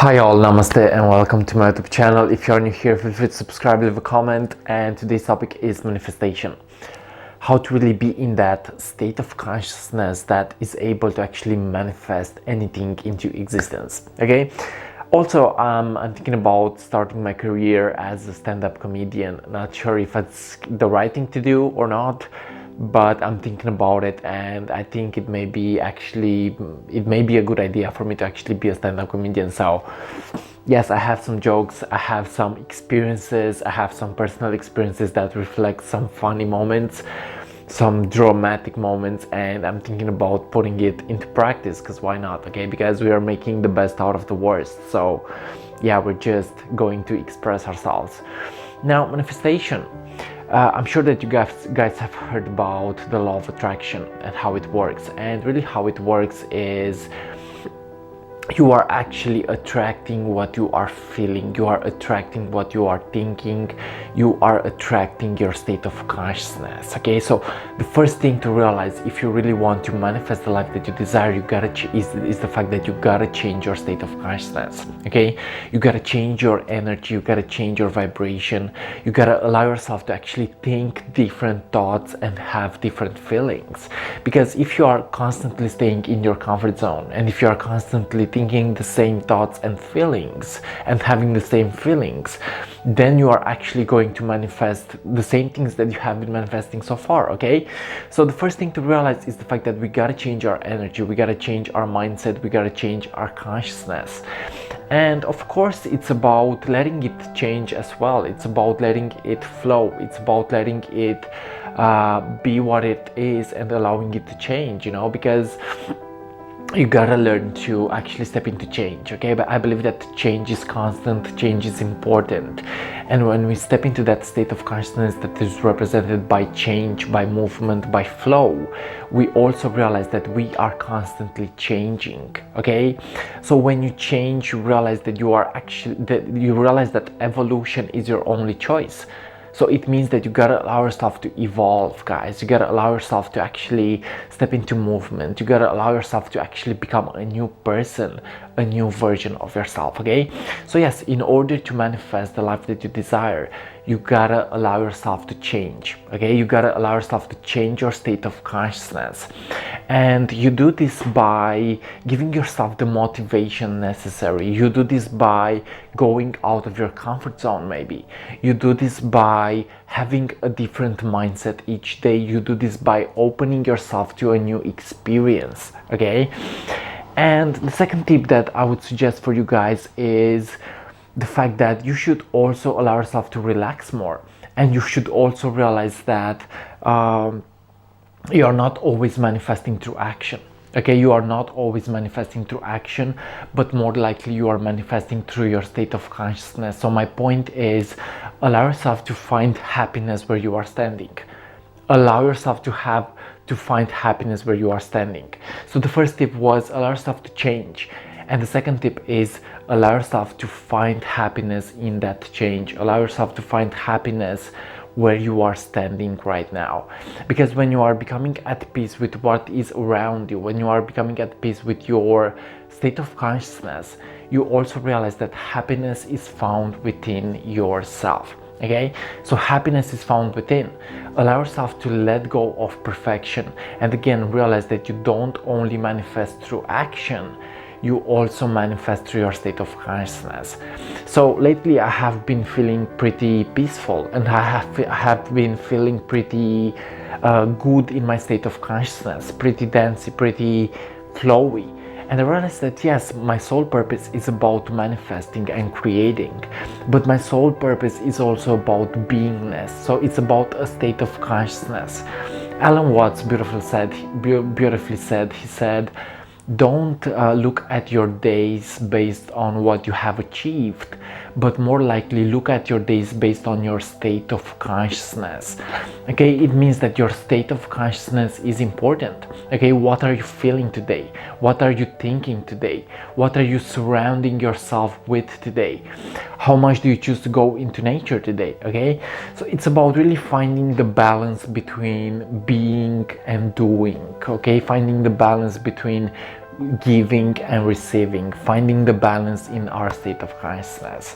Hi all, namaste and welcome to my YouTube channel. If you're new here, feel free to subscribe, leave a comment, and today's topic is manifestation. How to really be in that state of consciousness that is able to actually manifest anything into existence. Okay, also I'm thinking about starting my career as a stand-up comedian. Not sure if it's the right thing to do or not, but I'm thinking about it, and I think it may be a good idea for me to actually be a stand-up comedian. So yes, I have some jokes, I have some experiences, I have some personal experiences that reflect some funny moments, some dramatic moments, and I'm thinking about putting it into practice, because why not? Okay, because we are making the best out of the worst. So yeah, we're just going to express ourselves. Now, manifestation. I'm sure that you guys have heard about the law of attraction and how it works. And really how it works is you are actually attracting what you are feeling, you are attracting what you are thinking, you are attracting your state of consciousness. Okay, so the first thing to realize if you really want to manifest the life that you desire, is the fact that you gotta change your state of consciousness. Okay, you gotta change your energy, you gotta change your vibration, you gotta allow yourself to actually think different thoughts and have different feelings. Because if you are constantly staying in your comfort zone, and if you are constantly thinking the same thoughts and feelings and having the same feelings, then you are actually going to manifest the same things that you have been manifesting so far. Okay, so the first thing to realize is the fact that we gotta change our energy, we gotta change our mindset, we gotta change our consciousness. And of course it's about letting it change as well. It's about letting it flow, it's about letting it be what it is and allowing it to change, you know, because you gotta learn to actually step into change. Okay, but I believe that change is constant, change is important, and when we step into that state of consciousness that is represented by change, by movement, by flow, we also realize that we are constantly changing. Okay, so when you change, you realize that you realize that evolution is your only choice. So it means that you gotta allow yourself to evolve, guys. You gotta allow yourself to actually step into movement. You gotta allow yourself to actually become a new person, a new version of yourself. Okay, so yes, in order to manifest the life that you desire, you gotta allow yourself to change. Okay, you gotta allow yourself to change your state of consciousness, and you do this by giving yourself the motivation necessary. You do this by going out of your comfort zone. Maybe you do this by having a different mindset each day. You do this by opening yourself to a new experience. Okay, and the second tip that I would suggest for you guys is the fact that you should also allow yourself to relax more, and you should also realize that you are not always manifesting through action. Okay, you are not always manifesting through action, but more likely you are manifesting through your state of consciousness. So my point is, allow yourself to find happiness where you are standing. Allow yourself to find happiness where you are standing. So the first tip was allow yourself to change, and the second tip is allow yourself to find happiness in that change. Allow yourself to find happiness where you are standing right now. Because when you are becoming at peace with what is around you, when you are becoming at peace with your state of consciousness, you also realize that happiness is found within yourself. Okay, so happiness is found within. Allow yourself to let go of perfection, and again realize that you don't only manifest through action, you also manifest through your state of consciousness. So lately I have been feeling pretty peaceful, and I have been feeling pretty good in my state of consciousness, pretty dancey, pretty flowy. And I realized that yes, my sole purpose is about manifesting and creating, but my sole purpose is also about beingness. So it's about a state of consciousness. Alan Watts beautifully said, he said, don't look at your days based on what you have achieved, but more likely look at your days based on your state of consciousness. Okay, it means that your state of consciousness is important. Okay, what are you feeling today? What are you thinking today? What are you surrounding yourself with today? How much do you choose to go into nature today? Okay, so it's about really finding the balance between being and doing. Okay, finding the balance between giving and receiving, finding the balance in our state of consciousness.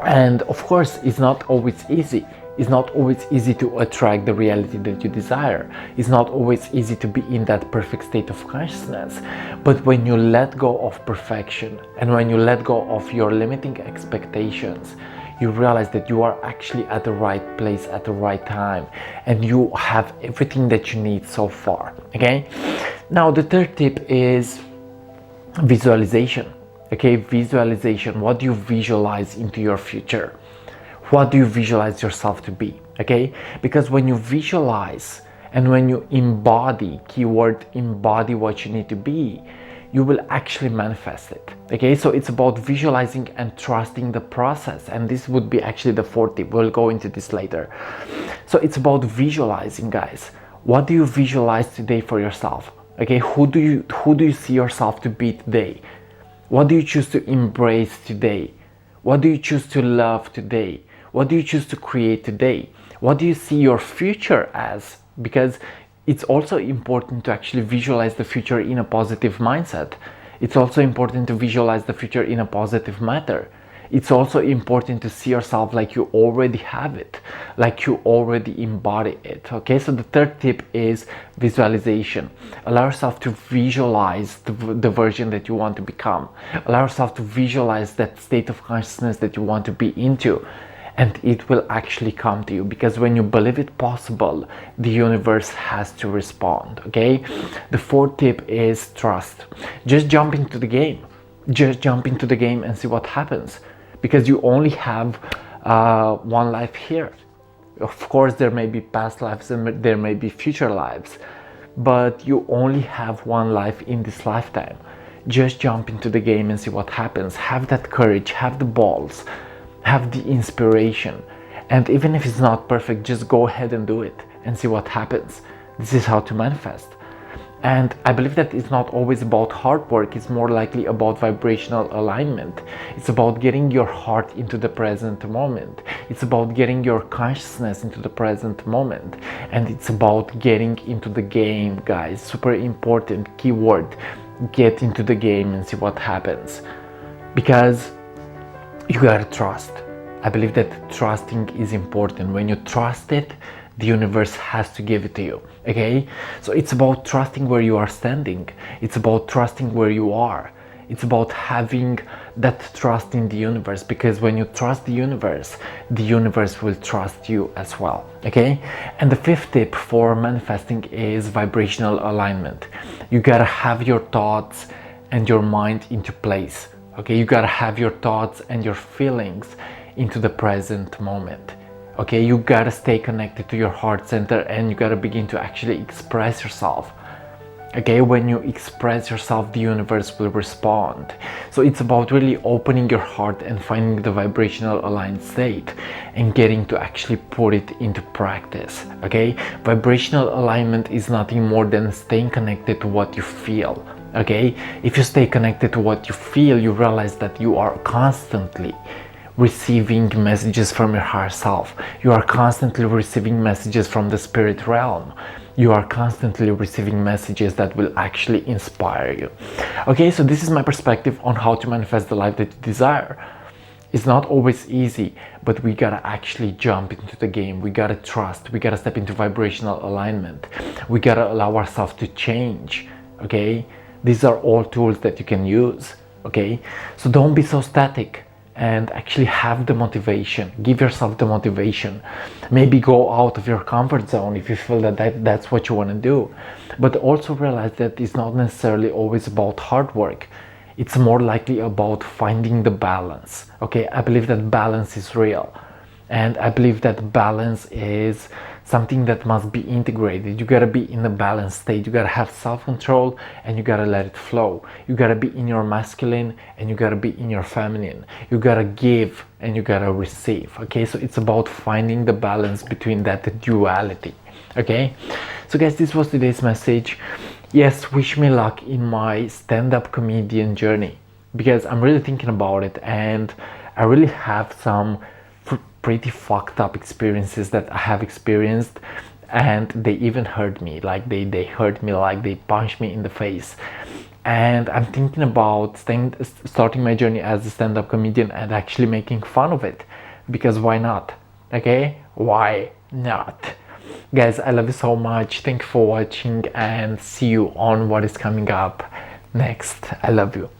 And of course, it's not always easy. It's not always easy to attract the reality that you desire. It's not always easy to be in that perfect state of consciousness. But when you let go of perfection and when you let go of your limiting expectations, you realize that you are actually at the right place at the right time, and you have everything that you need so far. Okay, now the third tip is visualization. Okay, visualization. What do you visualize into your future? What do you visualize yourself to be? Okay, because when you visualize and when you embody, keyword embody, what you need to be, you will actually manifest it. Okay, so it's about visualizing and trusting the process, and this would be actually the fourth tip. We'll go into this later. So it's about visualizing, guys. What do you visualize today for yourself? Okay, who do you see yourself to be today? What do you choose to embrace today? What do you choose to love today? What do you choose to create today? What do you see your future as? Because it's also important to actually visualize the future in a positive mindset. It's also important to visualize the future in a positive matter. It's also important to see yourself like you already have it, like you already embody it. Okay, so the third tip is visualization. Allow yourself to visualize the version that you want to become. Allow yourself to visualize that state of consciousness that you want to be into, and it will actually come to you, because when you believe it possible, the universe has to respond. Okay, the fourth tip is trust. Just jump into the game. Just jump into the game and see what happens, because you only have one life here. Of course, there may be past lives and there may be future lives, but you only have one life in this lifetime. Just jump into the game and see what happens. Have that courage, have the balls, have the inspiration, and even if it's not perfect, just go ahead and do it and see what happens. This is how to manifest. And I believe that it's not always about hard work. It's more likely about vibrational alignment. It's about getting your heart into the present moment. It's about getting your consciousness into the present moment, and it's about getting into the game, guys. Super important keyword: get into the game and see what happens, because you gotta trust. I believe that trusting is important. When you trust it, the universe has to give it to you. Okay, so it's about trusting where you are standing. It's about trusting where you are. It's about having that trust in the universe, because when you trust the universe will trust you as well. Okay, and the fifth tip for manifesting is vibrational alignment. You gotta have your thoughts and your mind into place. Okay, you gotta have your thoughts and your feelings into the present moment. Okay, you gotta stay connected to your heart center, and you gotta begin to actually express yourself. Okay, when you express yourself, the universe will respond. So it's about really opening your heart and finding the vibrational aligned state and getting to actually put it into practice. Okay, vibrational alignment is nothing more than staying connected to what you feel. Okay, if you stay connected to what you feel, you realize that you are constantly receiving messages from your higher self. You are constantly receiving messages from the spirit realm. You are constantly receiving messages that will actually inspire you. Okay, so this is my perspective on how to manifest the life that you desire. It's not always easy, but we gotta actually jump into the game. We gotta trust. We gotta step into vibrational alignment. We gotta allow ourselves to change. Okay, these are all tools that you can use. Okay, so don't be so static, and actually have the motivation. Give yourself the motivation. Maybe go out of your comfort zone if you feel that that's what you want to do, but also realize that it's not necessarily always about hard work. It's more likely about finding the balance. Okay, I believe that balance is real, and I believe that balance is something that must be integrated. You gotta be in a balanced state. You gotta have self-control, and you gotta let it flow. You gotta be in your masculine, and you gotta be in your feminine. You gotta give, and you gotta receive. Okay, so it's about finding the balance between that duality. Okay, so guys, this was today's message. Yes, wish me luck in my stand-up comedian journey, because I'm really thinking about it, and I really have some pretty fucked up experiences that I have experienced, and they even hurt me, like they hurt me, like they punched me in the face. And I'm thinking about starting my journey as a stand-up comedian and actually making fun of it, because why not? Okay, why not? Guys, I love you so much. Thank you for watching, and see you on what is coming up next. I love you.